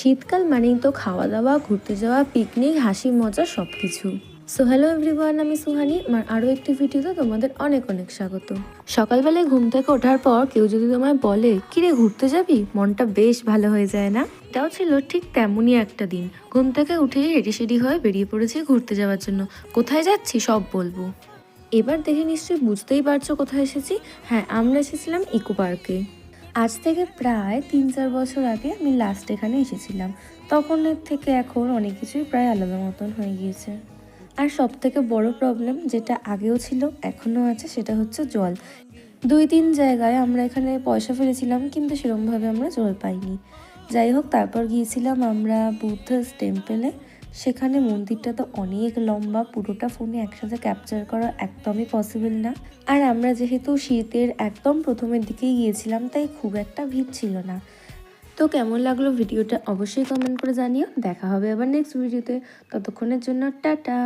শীতকাল মানেই তো খাওয়া দাওয়া, ঘুরতে যাওয়া, পিকনিক, হাসি মজা সব কিছু। সো হ্যালো এভরিওয়ান, আমি সুহানি। আমার আরও একটি ভিডিওতে তোমাদের অনেক অনেক স্বাগত। সকালবেলায় ঘুম থেকে ওঠার পর কেউ যদি তোমায় বলে কিরে ঘুরতে যাবি, মনটা বেশ ভালো হয়ে যায় না? এটাও ছিল ঠিক তেমনই একটা দিন। ঘুম থেকে উঠে রেডি সেডি হয়ে বেরিয়ে পড়েছি ঘুরতে যাওয়ার জন্য। কোথায় যাচ্ছি সব বলবো। এবার দেখে নিশ্চয়ই বুঝতেই পারছো কোথায় এসেছি। হ্যাঁ, আমরা এসেছিলাম ইকো পার্কে। আজ থেকে প্রায় 3-4 বছর আগে আমি লাস্ট এখানে এসেছিলাম। তখনের থেকে এখন অনেক কিছুই প্রায় আলাদা মতন হয়ে গিয়েছে। আর সব থেকে বড় প্রবলেম যেটা আগেও ছিল এখনও আছে, সেটা হচ্ছে জল। 2-3 জায়গায় আমরা এখানে পয়সা ফেলেছিলাম, কিন্তু সেরকমভাবে আমরা জল পাইনি। যাই হোক, তারপর গিয়েছিলাম আমরা বুদ্ধাস টেম্পলে। সেখানে মন্দিরটা তো অনেক লম্বা, পুরোটা ফোনে একসাথে ক্যাপচার করা একদমই পসিবল না। আর আমরা যেহেতু শীতের একদম প্রথমের দিকেই গিয়েছিলাম, তাই খুব একটা ভিড় ছিল না। তো কেমন লাগলো ভিডিওটা অবশ্যই কমেন্ট করে জানিও। দেখা হবে আবার নেক্সট ভিডিওতে। ততক্ষণের জন্য টাটা।